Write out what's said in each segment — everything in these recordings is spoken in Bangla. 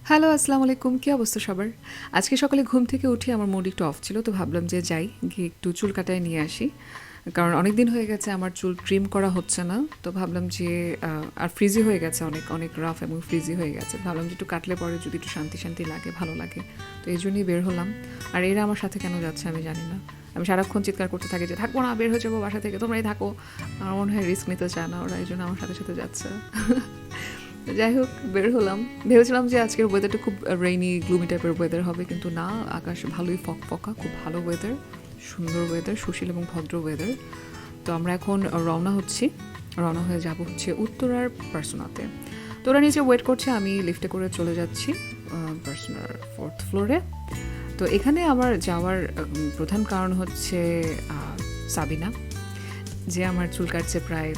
হ্যালো, আসসালামু আলাইকুম। কী অবস্থা সবার? আজকে সকালে ঘুম থেকে উঠে আমার মুড একটু অফ ছিল, তো ভাবলাম যে যাই, গিয়ে একটু চুল কাটায় নিয়ে আসি। কারণ অনেক দিন হয়ে গেছে আমার চুল ট্রিম করা হচ্ছে না। তো ভাবলাম যে আর ফ্রিজি হয়ে গেছে, অনেক অনেক রাফ এবং ফ্রিজি হয়ে গেছে। ভাবলাম যে একটু কাটলে পরে যদি একটু শান্তি শান্তি লাগে, ভালো লাগে। তো এই জন্যই বের হলাম। আর এরা আমার সাথে কেন যাচ্ছে আমি জানি না। আমি সারাক্ষণ চিৎকার করতে থাকি যে থাকবো না, বের হয়ে যাবো বাসা থেকে, তোমরাই থাকো। আমার মনে হয় রিস্ক নিতে চায় না ওরা, এই জন্য আমার সাথে সাথে যাচ্ছে। যাই হোক, বের হলাম। ভেবেছিলাম যে আজকের ওয়েদারটা খুব রেইনি গ্লুমি টাইপের ওয়েদার হবে, কিন্তু না, আকাশ ভালোই ফকফকা, খুব ভালো ওয়েদার, সুন্দর ওয়েদার, সুশীল এবং ভদ্র ওয়েদার। তো আমরা এখন রওনা হয়ে যাব হচ্ছে উত্তরার পার্সোনাতে। তো ওরা নিচে ওয়েট করছে, আমি লিফটে করে চলে যাচ্ছি পার্সোনার 4th ফ্লোরে। তো এখানে আমার যাওয়ার প্রধান কারণ হচ্ছে সাবিনা, যে আমার চুল কাটছে প্রায়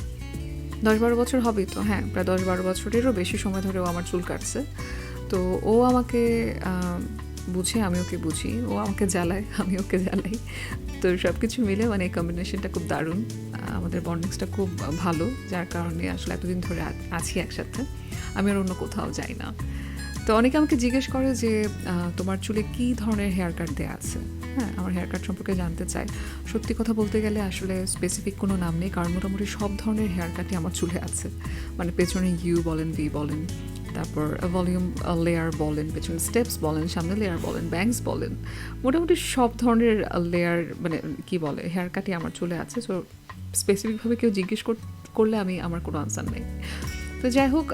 10-12 বছর হবেই তো, হ্যাঁ, প্রায় 10-12 বছরেরও বেশি সময় ধরে ও আমার চুল কাটছে। তো ও আমাকে বুঝে, আমি ওকে বুঝি, ও আমাকে জ্বালায়, আমি ওকে জ্বালাই। তো সব কিছু মিলে মানে এই কম্বিনেশনটা খুব দারুণ, আমাদের বন্ডিংসটা খুব ভালো, যার কারণে আসলে এতদিন ধরে আছি একসাথে, আমি আর অন্য কোথাও যাই না। তো অনেকে আমাকে জিজ্ঞেস করে যে তোমার চুলে কী ধরনের হেয়ার কাট দেওয়া আছে। হ্যাঁ, আমার হেয়ার কাট সম্পর্কে জানতে চাই। সত্যি কথা বলতে গেলে আসলে স্পেসিফিক কোনো নাম নেই, কারণ মোটামুটি সব ধরনের হেয়ার কাটই আমার চুলে আছে। মানে পেছনে ইউ বলেন, ভি বলেন, তারপর ভলিউম লেয়ার বলেন, পেছনে স্টেপস বলেন, সামনে লেয়ার বলেন, ব্যাংকস বলেন, মোটামুটি সব ধরনের লেয়ার মানে কী বলে হেয়ার কাটই আমার চুলে আছে। সো স্পেসিফিকভাবে কেউ জিজ্ঞেস করলে আমার কোনো আনসার নেই। তো যাই হোক,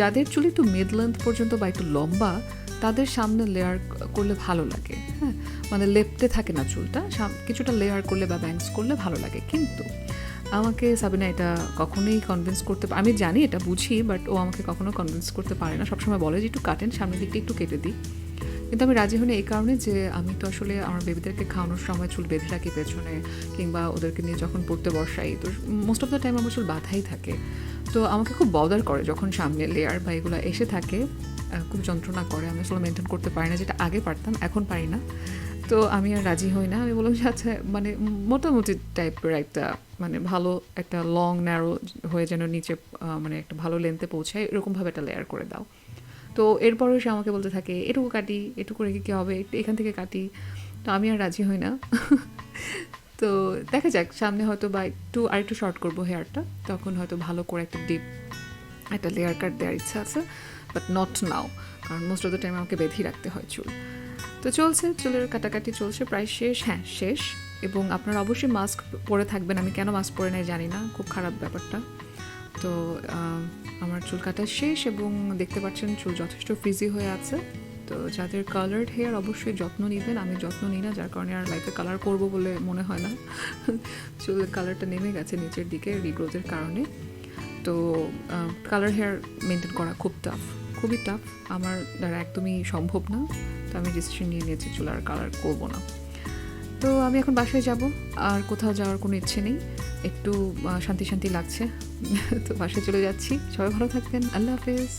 যাদের চুল একটু মিড লেন্থ পর্যন্ত বা একটু লম্বা, তাদের সামনে লেয়ার করলে ভালো লাগে। হ্যাঁ, মানে লেপটে থাকে না চুলটা, কিছুটা লেয়ার করলে বা ব্যাংকস করলে ভালো লাগে। কিন্তু আমাকে সাবিনা এটা কখনোই কনভিন্স করতে, আমি জানি এটা বুঝি, বাট ও আমাকে কখনো কনভিন্স করতে পারে না। সবসময় বলে যে একটু কাটেন, সামনের দিকটা একটু কেটে দিই। কিন্তু আমি রাজি হই না এই কারণে যে আমি তো আসলে আমার বেবিদেরকে খাওয়ানোর সময় চুল বেঁধে রাখি পেছনে, কিংবা ওদেরকে নিয়ে যখন পড়তে বসাই, তো মোস্ট অফ দ্য টাইম আমার চুল বাঁধাই থাকে। তো আমাকে খুব বদার করে যখন সামনে লেয়ার বা এগুলো এসে থাকে, খুব যন্ত্রণা করে। আমি আসলে মেনটেন করতে পারি না, যেটা আগে পারতাম, এখন পারি না। তো আমি আর রাজি হই না। আমি বললাম যে আচ্ছা, মানে মোটামুটি টাইপের একটা, মানে ভালো একটা লং ন্যারো হয়ে যেন নিচে মানে একটা ভালো লেন্থে পৌঁছায়, এরকমভাবে একটা লেয়ার করে দাও। তো এরপরেও সে আমাকে বলতে থাকে এটুকু কাটি, এটুকু রেখে কী হবে, একটু এখান থেকে কাটি। তো আমি আর রাজি হই না। তো দেখা যাক, সামনে হয়তো বা আরেকটু শর্ট করবো হেয়ারটা, তখন হয়তো ভালো করে একটা ডিপ একটা লেয়ার কাট দেওয়ার ইচ্ছা আছে, বাট নট নাও, কারণ মোস্ট অফ দ্য টাইম আমাকে বেঁধেই রাখতে হয় চুল। তো চলছে, চুলের কাটাকাটি চলছে, প্রায় শেষ, হ্যাঁ শেষ। এবং আপনারা অবশ্যই মাস্ক পরে থাকবেন। আমি কেন মাস্ক পরে নাই জানি না, খুব খারাপ ব্যাপারটা। তো আমার চুল কাটা শেষ এবং দেখতে পাচ্ছেন চুল যথেষ্ট ফ্রিজি হয়ে আছে। তো যাদের কালার্ড হেয়ার অবশ্যই যত্ন নেবেন, আমি যত্ন নিই না, যার কারণে আর লাইফে কালার করব বলে মনে হয় না। চুলের কালারটা নেমে গেছে নিচের দিকে রিগ্রোথের কারণে। তো কালার হেয়ার মেনটেন করা খুব টাফ, খুবই টাফ, আমার দ্বারা একদমই সম্ভব না। তো আমি ডিসিশন নিয়ে নিয়েছি চুল আর কালার করবো না। তো আমি এখন বাসায় যাব, আর কোথাও যাওয়ার কোনো ইচ্ছে নেই, একটু শান্তি শান্তি লাগছে। তো বাসায় চলে যাচ্ছি। সবাই ভালো থাকবেন, আল্লাহ হাফেজ।